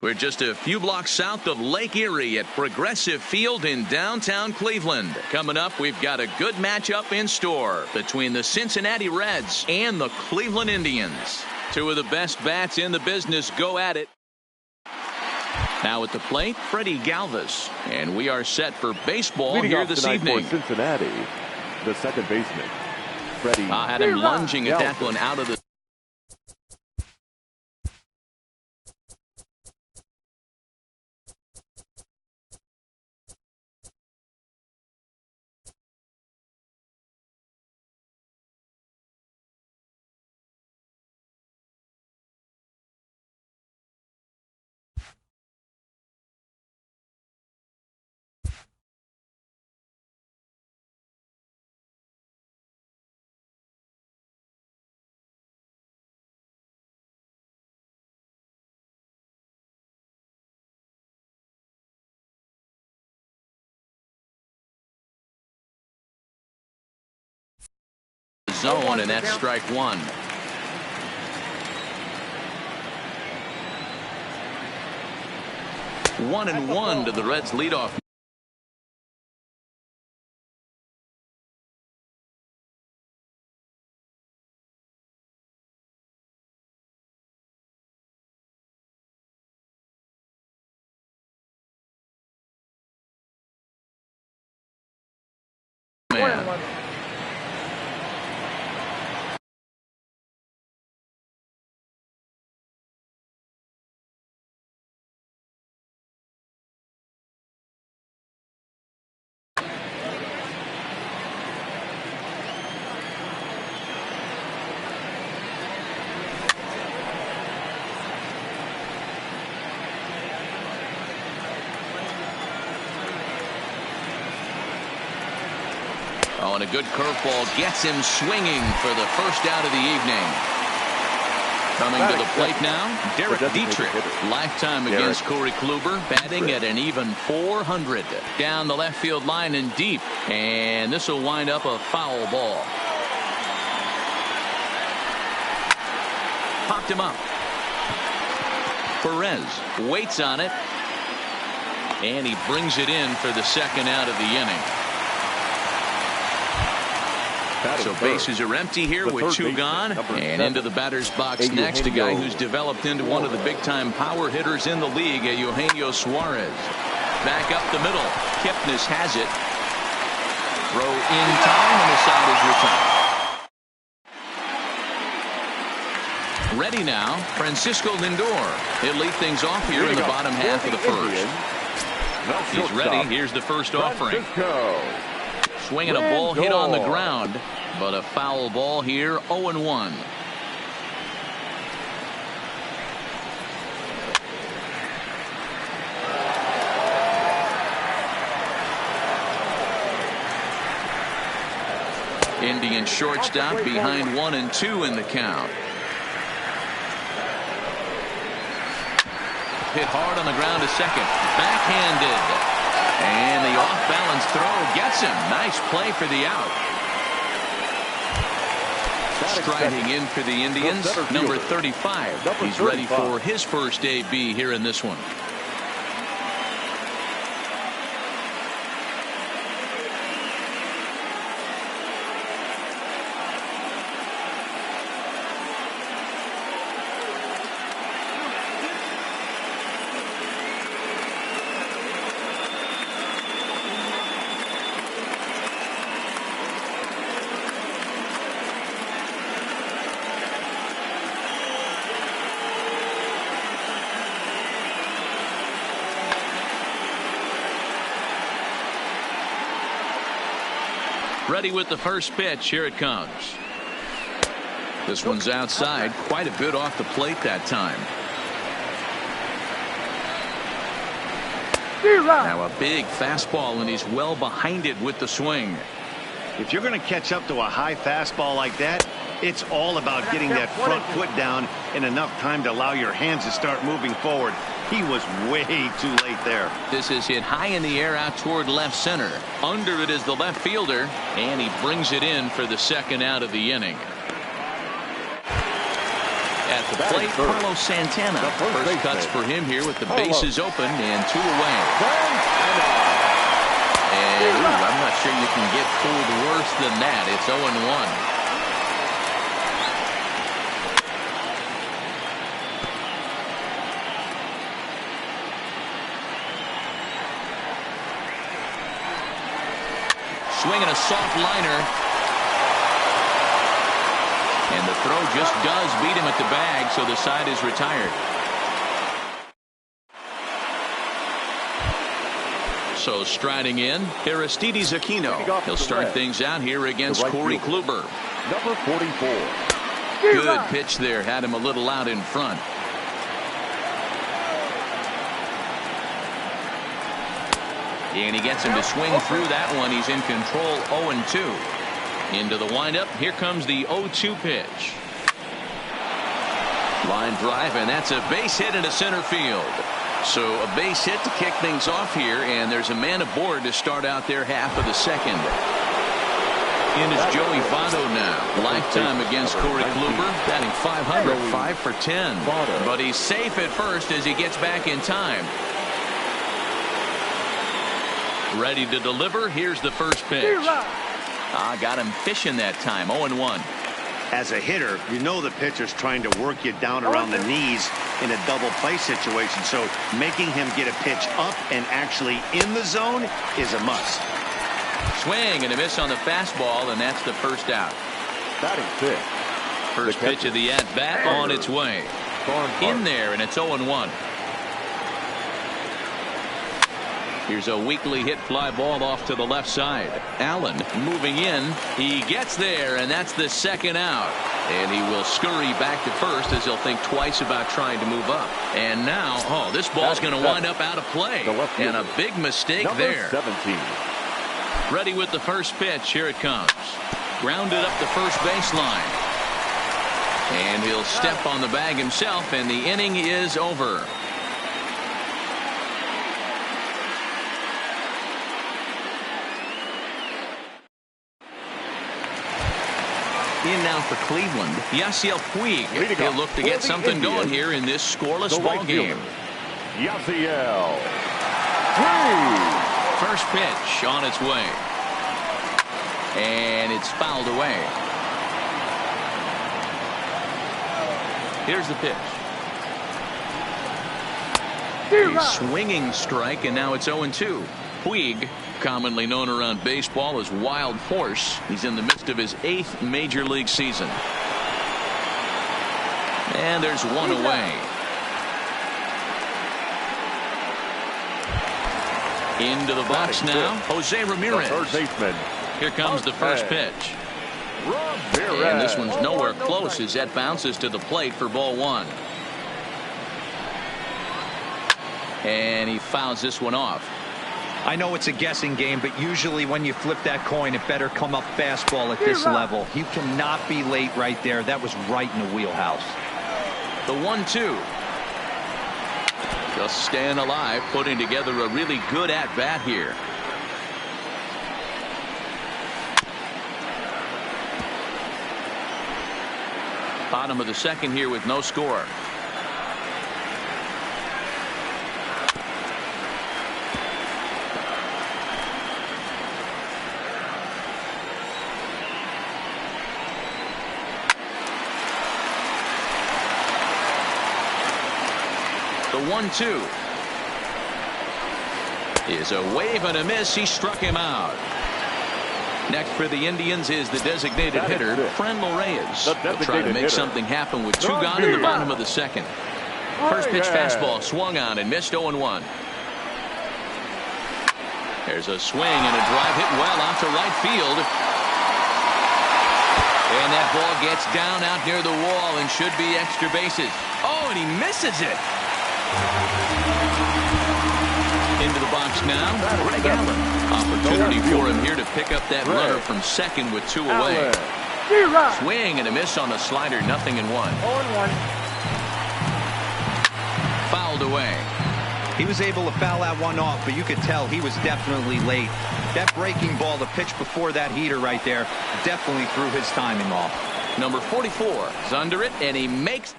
We're just a few blocks south of Lake Erie at Progressive Field in downtown Cleveland. Coming up, we've got a good matchup in store between the Cincinnati Reds and the Cleveland Indians. Two of the best bats in the business go at it. Now at the plate, Freddie Galvis. And we are set for baseball here this evening. For Cincinnati, the second baseman, Freddie. I had him lunging at that one out of the... zone, and that's strike one. One and one to the Reds leadoff. Man. Oh, and a good curveball gets him swinging for the first out of the evening. Coming to the plate now, Derek Dietrich. Lifetime against Corey Kluber, batting at an even .400. Down the left field line and deep. And this will wind up a foul ball. Popped him up. Perez waits on it. And he brings it in for the second out of the inning. So bases are empty here with two gone. And into the batter's box next, a guy who's developed into one of the big-time power hitters in the league, Eugenio Suarez. Back up the middle. Kipnis has it. Throw in time, and the side is retired. Ready now, Francisco Lindor. He'll lead things off here in the bottom half of the first. He's ready. Here's the first offering. Swinging a ball hit on the ground, but a foul ball here, 0-1. Indian shortstop behind 1 and 2 in the count. Hit hard on the ground to second. Backhanded. And the off-balance throw gets him. Nice play for the out. Striding in for the Indians, number 35. He's ready for his first AB here in this one. Ready with the first pitch. Here it comes. This one's outside, quite a bit off the plate that time. Now a big fastball, and he's well behind it with the swing. If you're going to catch up to a high fastball like that, it's all about getting that front foot down in enough time to allow your hands to start moving forward. He was way too late there. This is hit high in the air out toward left center. Under it is the left fielder, and he brings it in for the second out of the inning. At At the plate, Carlos Santana. First cuts for him here with the bases open and 2 away. And I'm not sure you can get fooled worse than that. It's 0-1. Swinging a soft liner. And the throw just does beat him at the bag, so the side is retired. So striding in, Aristides Aquino. He'll start things out here against Corey Kluber. Number 44. Good pitch there. Had him a little out in front. And he gets him to swing through that one. He's in control, 0-2. Into the windup. Here comes the 0-2 pitch. Line drive, and that's a base hit into center field. So a base hit to kick things off here, and there's a man aboard to start out their half of the second. In is Joey Votto now. Lifetime against Corey Kluber, batting .500, 5 for 10. But he's safe at first as he gets back in time. Ready to deliver. Here's the first pitch. Got him fishing that time. 0-1. As a hitter, you know the pitcher's trying to work you down around the knees in a double play situation. So making him get a pitch up and actually in the zone is a must. Swing and a miss on the fastball, and that's the first out. Batting fifth. First pitch of the at-bat on its way. In there, and it's 0-1. Here's a weakly hit fly ball off to the left side. Allen moving in. He gets there, and that's the second out. And he will scurry back to first as he'll think twice about trying to move up. And now, this ball's going to wind up out of play. And a big mistake there. 17. Ready with the first pitch. Here it comes. Grounded up the first baseline. And he'll step on the bag himself, and the inning is over. In now for Cleveland, Yasiel Puig. He'll look to get something going here in this scoreless ball game. Yasiel Puig. First pitch on its way. And it's fouled away. Here's the pitch. A swinging strike, and now it's 0-2. Puig, commonly known around baseball as Wild Horse. He's in the midst of his 8th major league season. And there's one away. Into the box now, Jose Ramirez. Third baseman. Here comes the first pitch. And this one's nowhere close as that bounces to the plate for ball one. And he fouls this one off. I know it's a guessing game, but usually when you flip that coin, it better come up fastball at this level. You cannot be late right there. That was right in the wheelhouse. The 1-2. Just staying alive, putting together a really good at-bat here. Bottom of the second here with no score. The 1-2 is a wave and a miss. He struck him out. Next for the Indians is the designated hitter, Franmil Reyes. They'll try to make something happen with 2 gone in the bottom of the second. First pitch fastball swung on and missed 0-1. There's a swing and a drive hit well out to right field. And that ball gets down out near the wall and should be extra bases. Oh, and he misses it. Into the box now, Greg Allen. Opportunity for him here to pick up that runner from second with 2 away. Swing and a miss on the slider, 0-1. Fouled away. He was able to foul that one off, but you could tell he was definitely late. That breaking ball, the pitch before that heater right there, definitely threw his timing off. Number 44 is under it, and he makes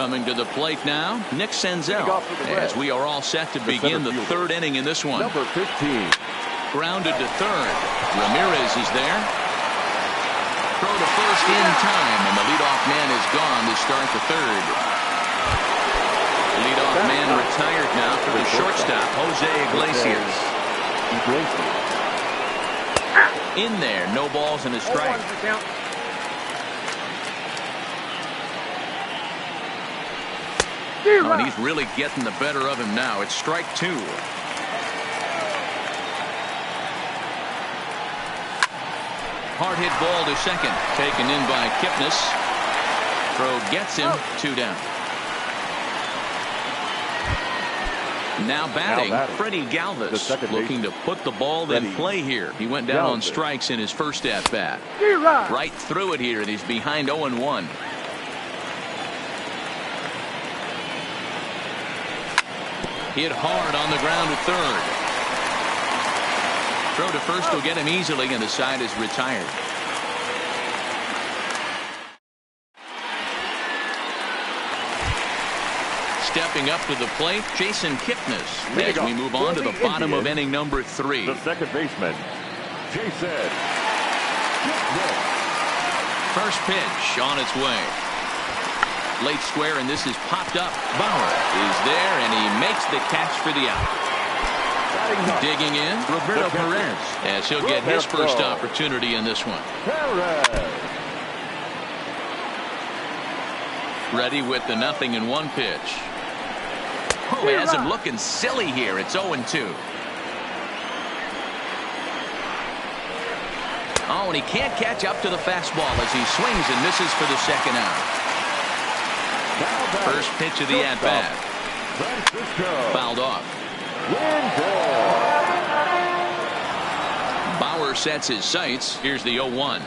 Coming to the plate now, Nick Senzel, as we are all set to begin the third inning in this one. Number 15. Grounded to third. Ramirez is there. Throw to first in time, and the leadoff man is gone to start the third. Leadoff man retired now for the shortstop, Jose Iglesias. In there, no balls and a strike. Oh, and he's really getting the better of him now. It's strike two. Hard hit ball to second. Taken in by Kipnis. Throw gets him. 2 down. Now batting, Freddie Galvis, looking to put the ball in play here. He went down on strikes in his first at-bat. Right through it here, and he's behind 0-1. Hit hard on the ground to third. Throw to first will get him easily, and the side is retired. Stepping up to the plate, Jason Kipnis, as we move on to the bottom of inning number 3. The second baseman, Jason Kipnis. First pitch on its way. Late square, and this is popped up. Bauer is there, and he makes the catch for the out. Digging in, Roberto Perez, as he'll get his first opportunity in this one. Ready with the 0-1 pitch. Oh, he has him looking silly here. It's 0-2. Oh, and he can't catch up to the fastball as he swings and misses for the second out. First pitch of the at-bat. Fouled off. Bauer sets his sights. Here's the 0-1.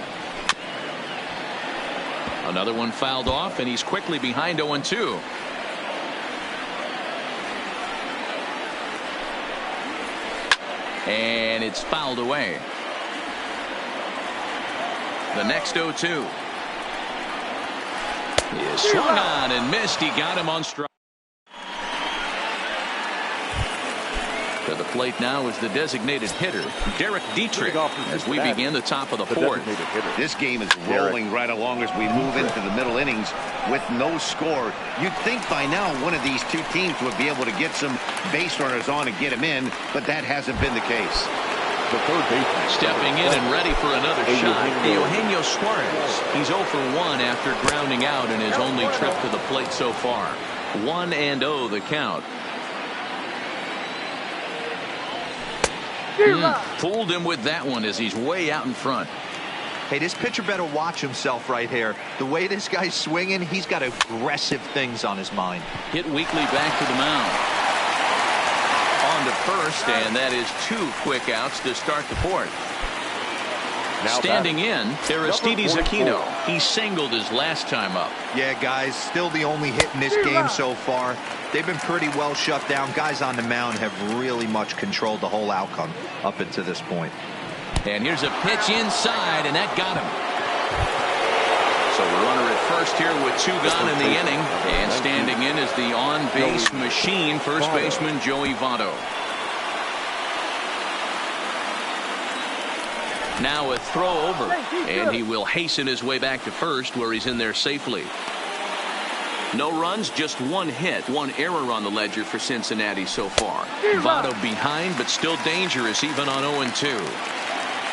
Another one fouled off, and he's quickly behind 0-2. And it's fouled away. The next 0-2. He swung on and missed. He got him on strike. To the plate now is the designated hitter, Derek Dietrich, as we begin the top of the fourth. This game is rolling right along as we move into the middle innings with no score. You'd think by now one of these two teams would be able to get some base runners on and get them in, but that hasn't been the case. The third baseman. Stepping in and ready for another shot, Eugenio Suarez. He's 0 for 1 after grounding out in his only trip to the plate so far. 1-0 the count. Fooled him with that one as he's way out in front. Hey, this pitcher better watch himself right here. The way this guy's swinging, he's got aggressive things on his mind. Hit weakly back to the mound. On to first, and that is 2 quick outs to start the fourth. Now standing in, Aristides Aquino. He singled his last time up. Yeah, guys, still the only hit in this game so far. They've been pretty well shut down. Guys on the mound have really much controlled the whole outcome up until this point. And here's a pitch inside, and that got him. So the runner at first here with 2 gone in the inning. And standing in is the on-base machine, first baseman Joey Votto. Now a throw over, and he will hasten his way back to first, where he's in there safely. No runs, just 1 hit, 1 error on the ledger for Cincinnati so far. Votto behind, but still dangerous even on 0-2.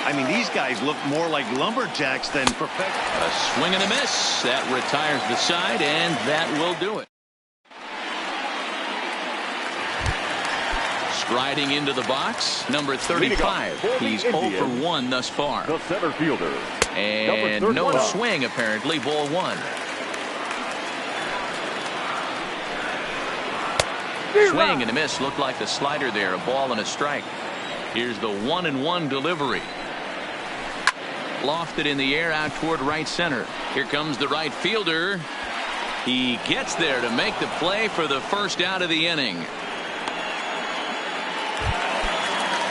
I mean, these guys look more like lumberjacks than perfect. A swing and a miss. That retires the side, and that will do it. Striding into the box, number 35. He's 0 for 1 thus far. The center fielder. And no swing, apparently. Ball 1. Swing and a miss. Looked like the slider there. A ball and a strike. Here's the 1-1 delivery. Lofted in the air out toward right center. Here comes the right fielder. He gets there to make the play for the first out of the inning.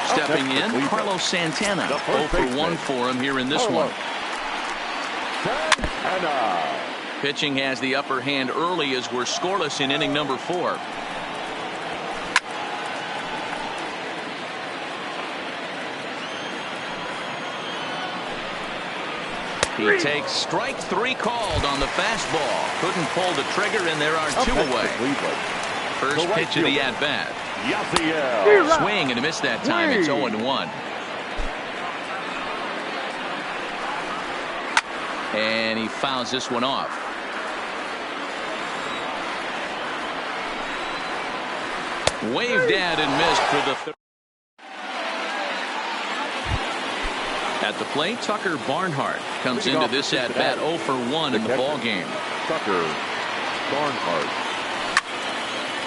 Stepping in, Carlos Santana. 0 for 1 for him here in this one. Pitching has the upper hand early as we're scoreless in inning number 4. He takes strike 3 called on the fastball. Couldn't pull the trigger, and there are 2 away. First pitch of the at-bat. Swing and a miss that time. It's 0-1. And he fouls this one off. Waved at and missed for the third. At the plate, Tucker Barnhart comes into this at-bat 0 for 1 in the ball game. Tucker Barnhart.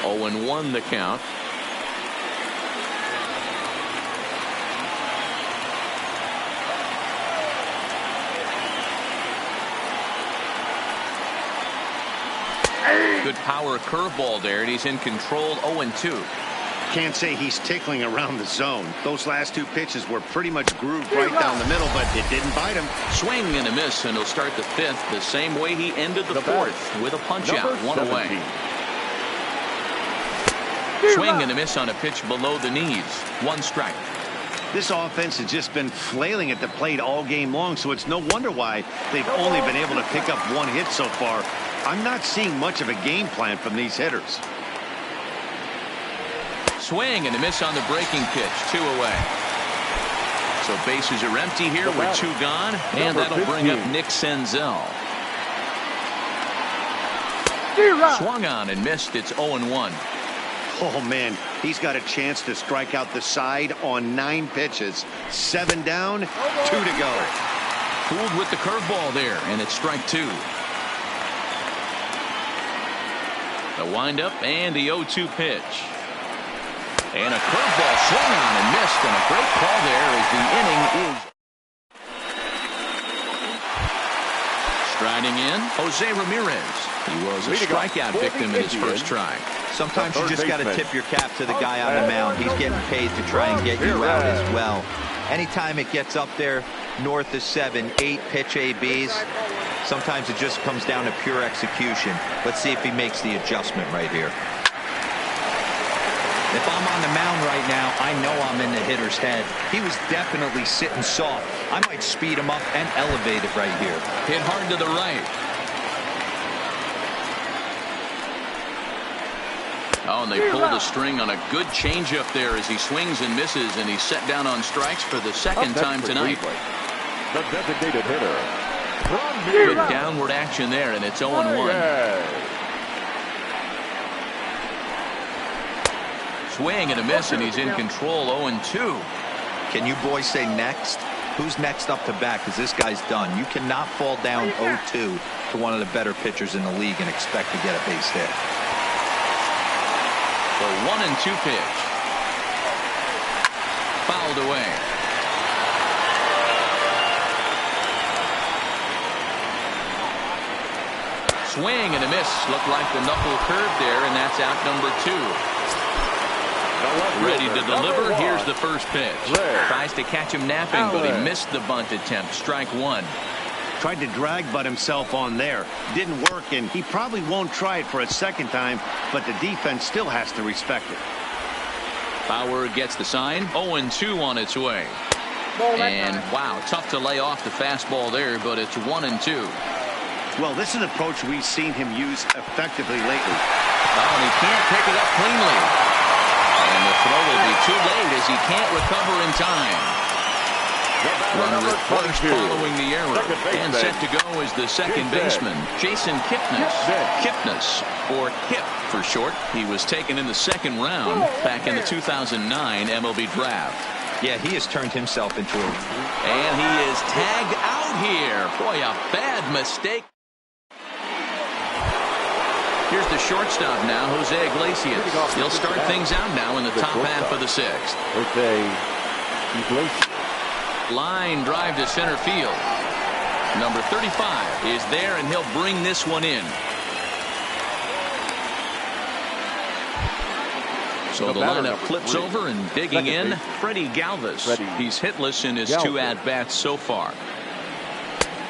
0-1 the count. Good power curveball there, and he's in control. 0-2. Can't say he's tickling around the zone. Those last 2 pitches were pretty much grooved right down the middle, but it didn't bite him. Swing and a miss, and he'll start the 5th the same way he ended the 4th with a punch-out. 1 away. Swing and a miss on a pitch below the knees. 1 strike. This offense has just been flailing at the plate all game long, so it's no wonder why they've only been able to pick up 1 hit so far. I'm not seeing much of a game plan from these hitters. Swing and a miss on the breaking pitch. 2 away. So bases are empty here with 2 gone, and that'll bring up Nick Senzel. Swung on and missed. It's 0-1. Oh, man, he's got a chance to strike out the side on 9 pitches. 7 down, 2 to go. Fooled with the curveball there, and it's strike 2. The windup and the 0-2 pitch. And a curveball swung on and missed, and a great call there as the inning is. Striding in, Jose Ramirez. He was a strikeout victim in his first try. Sometimes you just got to tip your cap to the guy on the mound. He's getting paid to try and get you out as well. Anytime it gets up there north of 7, 8 pitch ABs, sometimes it just comes down to pure execution. Let's see if he makes the adjustment right here. If I'm on the mound right now, I know I'm in the hitter's head. He was definitely sitting soft. I might speed him up and elevate it right here. Hit hard to the right. Oh, and they pulled the string on a good changeup there as he swings and misses, and he's set down on strikes for the second time tonight. The designated hitter. Good downward action there, and it's 0-1. Swing and a miss, and he's in control. 0-2. Can you boys say next? Who's next up to bat? Because this guy's done. You cannot fall down 0-2 to one of the better pitchers in the league and expect to get a base hit. The 1-2 pitch. Fouled away. Swing and a miss. Looked like the knuckle curve there, and that's out number 2. Ready to deliver. Here's the first pitch. Tries to catch him napping, but he missed the bunt attempt. Strike 1. Tried to drag butt himself on there. Didn't work, and he probably won't try it for a second time, but the defense still has to respect it. Bauer gets the sign. 0-2 on its way. And wow, tough to lay off the fastball there, but it's 1-2. Well, this is an approach we've seen him use effectively lately. Oh, and he can't pick it up cleanly. And the throw will be too late as he can't recover in time. Runner at first following the error. And set to go is the second baseman, Jason Kipnis. Kipnis, or Kip for short. He was taken in the 2nd round back in the 2009 MLB draft. Yeah, he has turned himself into a... And he is tagged out here. Boy, a bad mistake. Here's the shortstop now, Jose Iglesias. He'll start things out now in the top half of the 6th. Jose Iglesias. Line drive to center field. Number 35 is there, and he'll bring this one in. So the lineup flips over, and digging in, Freddie Galvis. He's hitless in his 2 at-bats so far.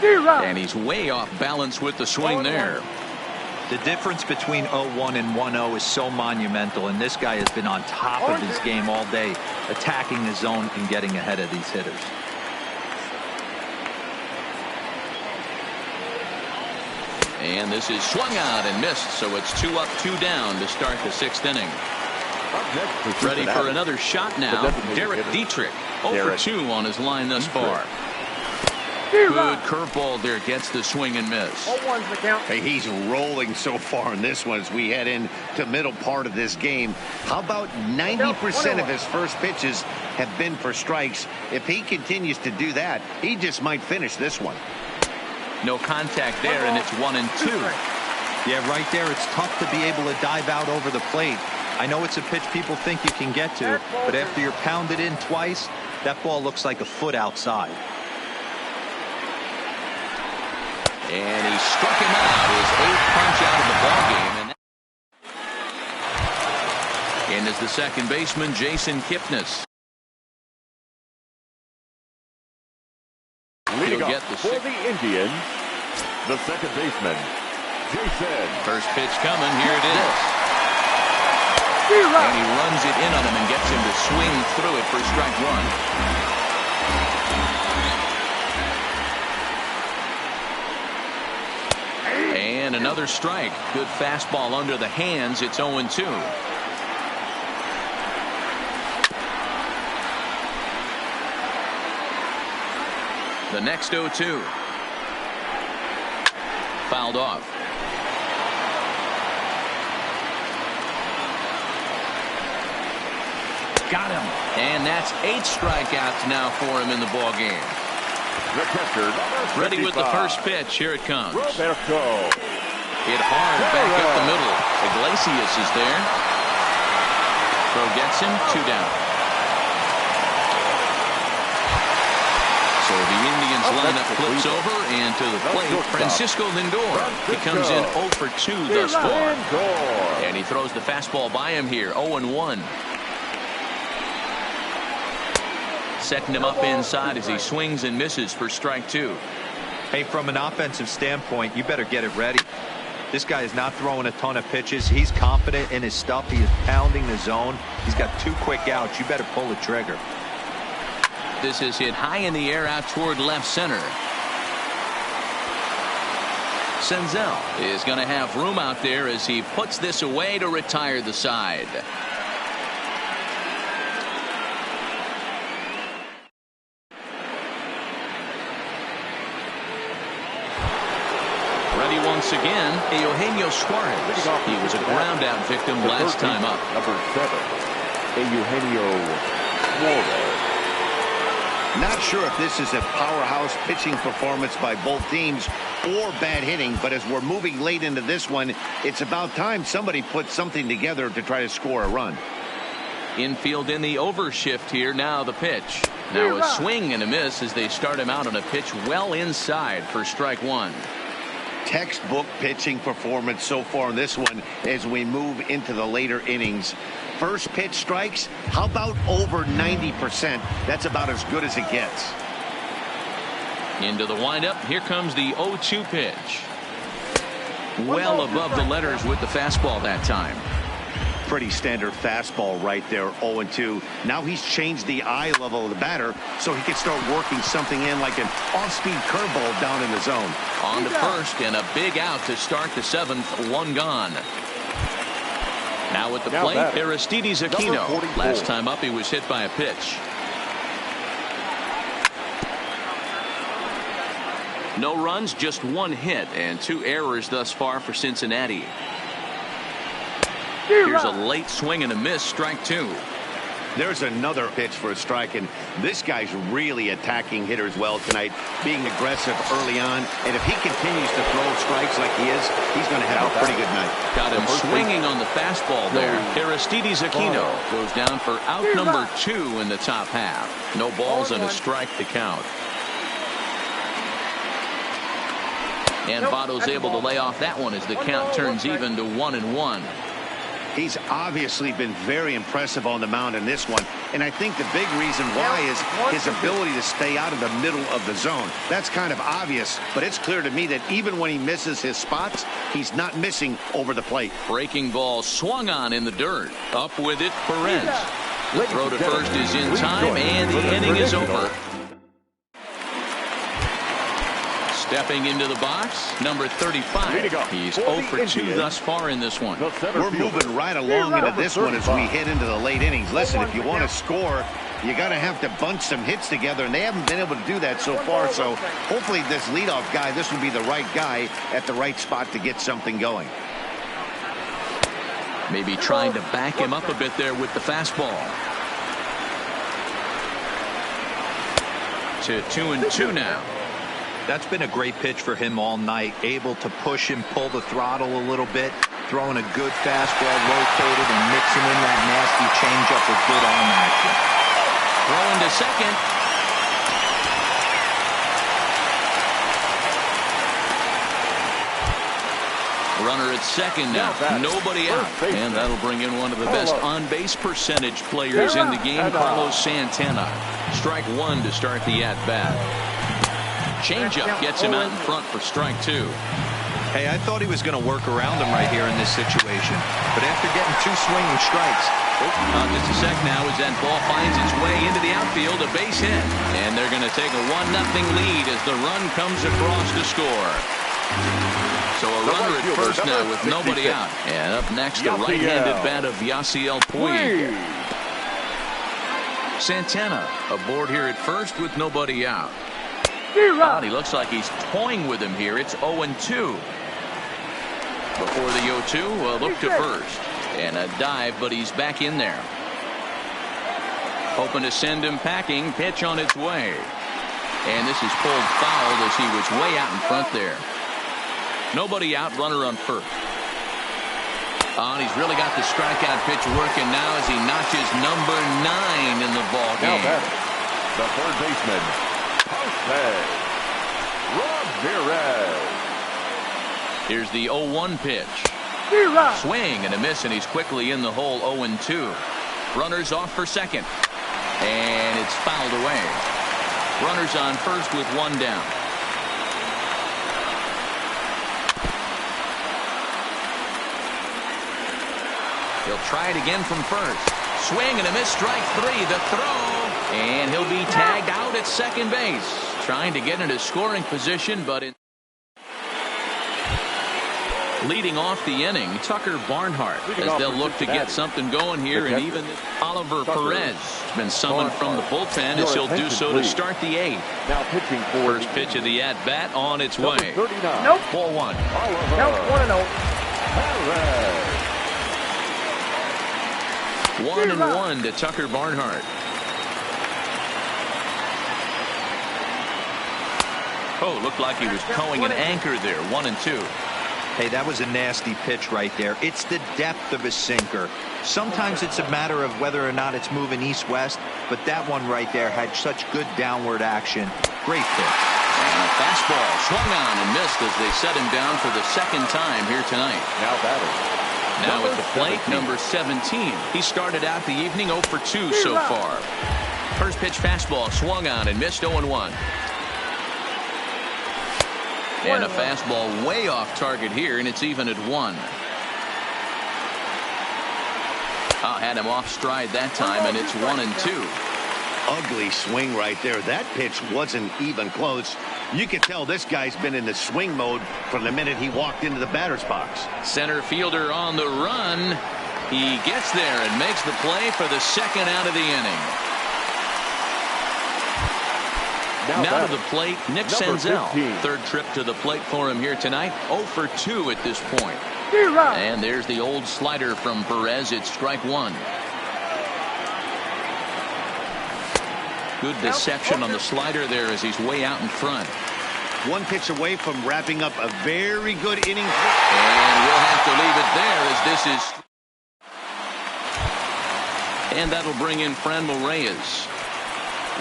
And he's way off balance with the swing there. The difference between 0-1 and 1-0 is so monumental, and this guy has been on top of his game all day, attacking the zone and getting ahead of these hitters. And this is swung out and missed, so it's 2 up, 2 down to start the 6th inning. Ready for another shot now. Derek Dietrich, 0 for 2 on his line thus far. Good curveball there, gets the swing and miss. Hey, he's rolling so far in this one as we head into middle part of this game. How about 90% of his first pitches have been for strikes? If he continues to do that, he just might finish this one. No contact there, and it's 1-2. Yeah, right there, it's tough to be able to dive out over the plate. I know it's a pitch people think you can get to, but after you're pounded in twice, that ball looks like a foot outside. And he struck him out, his 8th punch out of the ballgame. And is the second baseman, Jason Kipnis. Leading up for the Indians, the second baseman, Jason. First pitch coming, here it is. And he runs it in on him and gets him to swing through it for strike 1. And another strike. Good fastball under the hands. It's 0-2. The next 0-2. Fouled off. Got him. And that's 8 strikeouts now for him in the ball game. The catcher, ready with the first pitch. Here it comes. Roberto. Hit hard back up the middle. Iglesias is there. Throw gets him. 2 down. So the Indians lineup flips over, and to the plate, Francisco Lindor. He comes in 0 for 2 thus far. And he throws the fastball by him here. 0-1. Setting him up inside as he swings and misses for strike 2. Hey, from an offensive standpoint, you better get it ready. This guy is not throwing a ton of pitches. He's confident in his stuff. He is pounding the zone. He's got 2 quick outs. You better pull the trigger. This is hit high in the air out toward left center. Senzel is going to have room out there as he puts this away to retire the side. Ready once again, Eugenio Suarez. He was a ground out victim last time up. Number 7, Eugenio Suarez. Not sure if this is a powerhouse pitching performance by both teams or bad hitting, but as we're moving late into this one, it's about time somebody put something together to try to score a run. Infield in the overshift here. Now the pitch. Now a swing and a miss as they start him out on a pitch well inside for strike 1. Textbook pitching performance so far in this one as we move into the later innings. First pitch strikes, how about over 90%? That's about as good as it gets. Into the windup. Here comes the 0-2 pitch. Well above the letters with the fastball that time. Pretty standard fastball right there, 0-2. Now he's changed the eye level of the batter so he can start working something in like an off-speed curveball down in the zone. On to first and a big out to start the 7th. 1 gone. Now at the plate, Aristides Aquino. Last time up, he was hit by a pitch. No runs, just 1 hit, and 2 errors thus far for Cincinnati. Here's a late swing and a miss, strike 2. There's another pitch for a strike, and this guy's really attacking hitters well tonight, being aggressive early on, and if he continues to throw strikes like he is, he's going to have a pretty good night. Got him swinging on the fastball there. Aristides Aquino goes down for out number 2 in the top half. No balls and a strike to count. And Votto's able to lay off that one as the count turns even to 1-1. He's obviously been very impressive on the mound in this one. And I think the big reason why is his ability to stay out of the middle of the zone. That's kind of obvious, but it's clear to me that even when he misses his spots, he's not missing over the plate. Breaking ball swung on in the dirt. Up with it, Perez. The throw to first is in time, and the inning is over. Stepping into the box, number 35. He's 0 for 2 thus far in this one. We're moving right along into this one as we head into the late innings. Listen, if you want to score, you got to have to bunch some hits together, and they haven't been able to do that so far. So hopefully this leadoff guy, this will be the right guy at the right spot to get something going. Maybe trying to back him up a bit there with the fastball. To 2-2 now. That's been a great pitch for him all night. Able to push him, pull the throttle a little bit, throwing a good fastball, located, and mixing in that nasty changeup with good arm action. Throwing to second. Runner at second now. Nobody out. And that'll bring in one of the best on-base percentage players in the game, Carlos Santana. Strike one to start the at-bat. Changeup gets him out in front for strike two. Hey, I thought he was going to work around him right here in this situation. But after getting two swinging strikes. Just a sec now as that ball finds its way into the outfield, a base hit. And they're going to take a 1-0 lead as the run comes across to score. So a runner at first now with nobody out. And up next, the right-handed bat of Yasiel Puig. Santana aboard here at first with nobody out. He looks like he's toying with him here. It's 0-2. Before the 0-2, a look to first. And a dive, but he's back in there. Hoping to send him packing. Pitch on its way. And this is pulled foul as he was way out in front there. Nobody out, runner on first. And he's really got the strikeout pitch working now as he notches number 9 in the ball game. Now the third baseman, Ramirez. Here's the 0-1 pitch. Swing and a miss, and he's quickly in the hole. 0-2. Runners off for second. And it's fouled away. Runners on first with one down. He'll try it again from first. Swing and a miss, strike three. The throw. And he'll be tagged out at second base. Trying to get into scoring position, but leading off the inning, Tucker Barnhart, as they'll look to get something going here. And even Oliver Perez has been summoned from the bullpen as he'll do so to start the 8th. Now pitching for first pitch of the at-bat on its way. Nope. Ball 1. Nope. 1-1 to Tucker Barnhart. Oh, looked like he was towing an anchor there. 1-2. Hey, that was a nasty pitch right there. It's the depth of his sinker. Sometimes it's a matter of whether or not it's moving east-west, but that one right there had such good downward action. Great pitch. And a fastball swung on and missed as they set him down for the second time here tonight. Now batting. Now at the plate, number 17. He started out the evening 0 for 2 so far. First pitch fastball swung on and missed. 0-1. And a fastball way off target here, and it's even at 1. Had him off stride that time, and it's 1-2. Ugly swing right there. That pitch wasn't even close. You could tell this guy's been in the swing mode from the minute he walked into the batter's box. Center fielder on the run. He gets there and makes the play for the second out of the inning. Now to the plate, Nick Senzel. 15. Third trip to the plate for him here tonight. 0 for 2 at this point. And there's the old slider from Perez. It's strike one. Good deception on the slider there as he's way out in front. One pitch away from wrapping up a very good inning. And we'll have to leave it there as this is. And that'll bring in Franmil Reyes.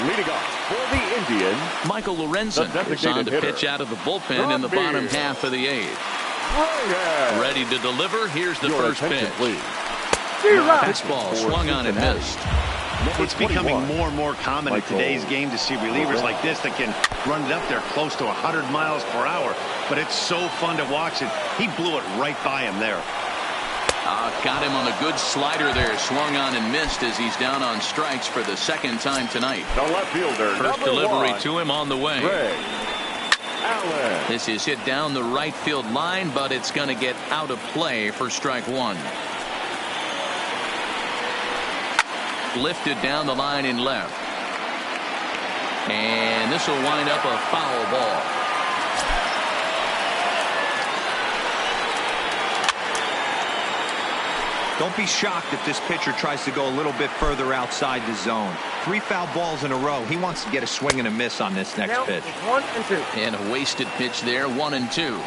Leading off for the Indians, Michael Lorenzen is on to pitch out of the bullpen in the bottom half of the 8th. Ready to deliver. Here's the first pitch. Please. Fastball swung on and missed. It's becoming more and more common in today's game to see relievers like this that can run it up there close to 100 miles per hour. But it's so fun to watch it. He blew it right by him there. Got him on a good slider there. Swung on and missed as he's down on strikes for the second time tonight. The left fielder, first delivery to him on the way. Allen. This is hit down the right field line, but it's going to get out of play for strike one. Lifted down the line in left. And this will wind up a foul ball. Don't be shocked if this pitcher tries to go a little bit further outside the zone. 3 foul balls in a row. He wants to get a swing and a miss on this next pitch. 1 and 2. And a wasted pitch there, 1 and 2.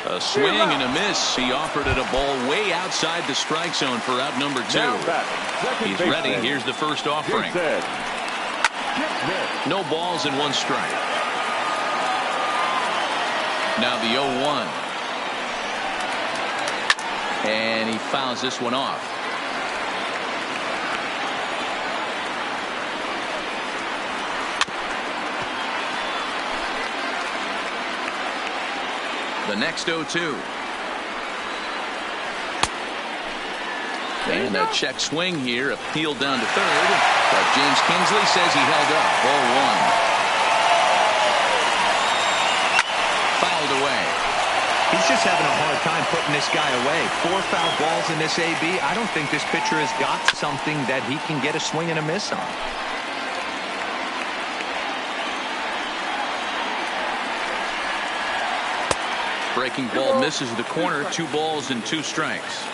A swing and a miss. He offered it a ball way outside the strike zone for out number 2. He's ready. Here's the first offering. No balls and 1 strike. Now the 0-1. And he fouls this one off. The next 0-2. And a check swing here, appealed down to third. But James Kingsley says he held up. Ball 1. Fouled away. He's just having a hard time putting this guy away. 4 foul balls in this AB. I don't think this pitcher has got something that he can get a swing and a miss on. Breaking ball misses the corner. 2 balls and 2 strikes.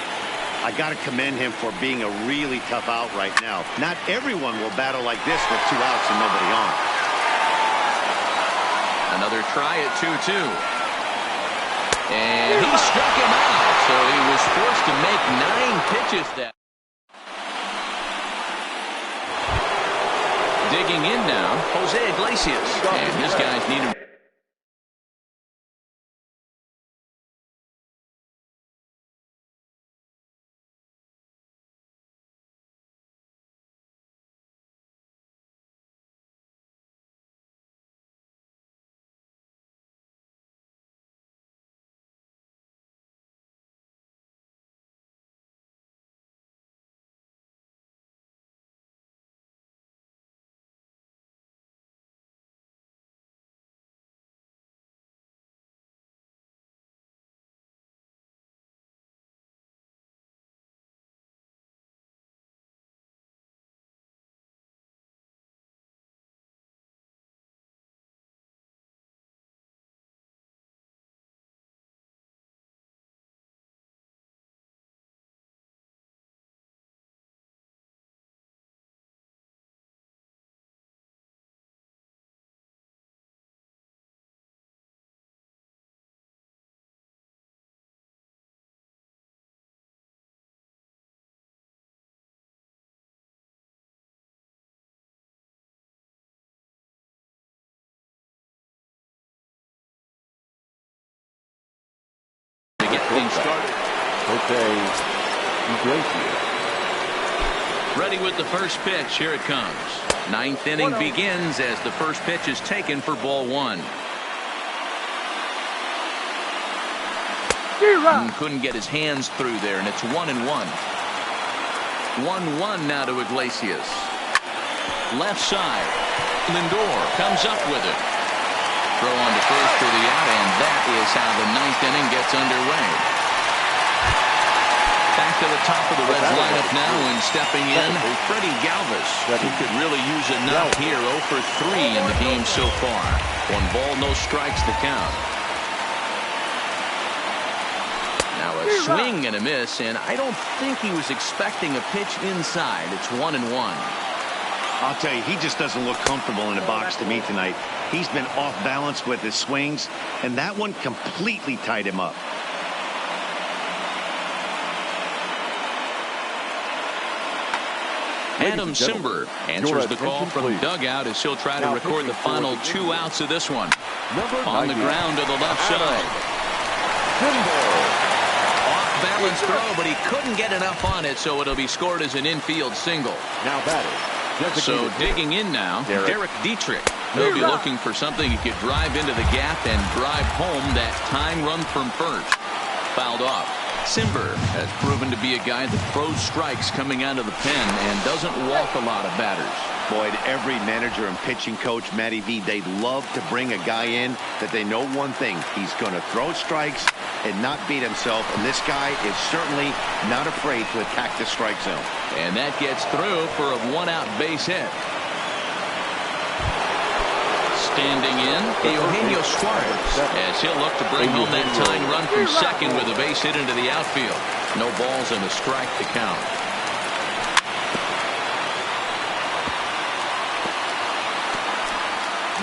I got to commend him for being a really tough out right now. Not everyone will battle like this with 2 outs and nobody on. Another try at 2-2. And he struck him out, so he was forced to make 9 pitches that. Digging in now, Jose Iglesias. And this guy's needed. Things started. Okay. Ready with the first pitch. Here it comes. 9th inning begins as the first pitch is taken for ball 1. Couldn't get his hands through there, and it's 1-1. 1-1 now to Iglesias. Left side. Lindor comes up with it. Throw on to first for the out, and that is how the 9th inning gets underway. Back to the top of the Reds lineup now, and stepping in, Freddie Galvis, who could really use a knock here. 0 for 3 in the game so far. 1 ball, no strikes the count. Now a swing and a miss, and I don't think he was expecting a pitch inside. It's 1-1. I'll tell you, he just doesn't look comfortable in the box to me tonight. He's been off balance with his swings, and that one completely tied him up. Adam Simber answers the call from dugout as he'll try to record the final 2 outs of this one. On the ground to the left side. Off balance his throw, but he couldn't get enough on it, so it'll be scored as an infield single. Now batting. So digging in now, Derek Dietrich. He'll be looking for something he could drive into the gap and drive home that tying run from first. Fouled off. Simber has proven to be a guy that throws strikes coming out of the pen and doesn't walk a lot of batters. Boyd, every manager and pitching coach, Matty V, they love to bring a guy in that they know one thing. He's going to throw strikes and not beat himself, and this guy is certainly not afraid to attack the strike zone. And that gets through for a one-out base hit. Standing in, Eugenio Suarez, as he'll look to bring home that tying run from second with a base hit into the outfield. No balls and a strike to count.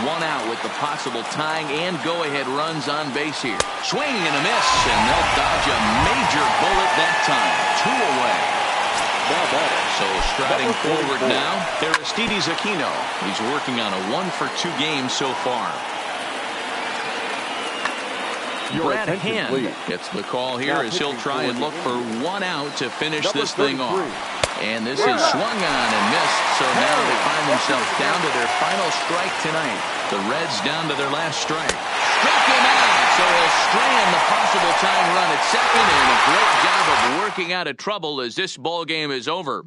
One out with the possible tying and go-ahead runs on base here. Swing and a miss, and they'll dodge a major bullet that time. 2 away. So striding forward now, Aristides Aquino. He's working on a 1-for-2 game so far. Brad Hand gets the call here as he'll try and look for 1 out to finish this thing off. And this is swung on and missed, so now they find themselves down to their final strike tonight. The Reds down to their last strike. Struck him out, so he'll strand the possible tying run at second, and a great job of working out of trouble as this ball game is over.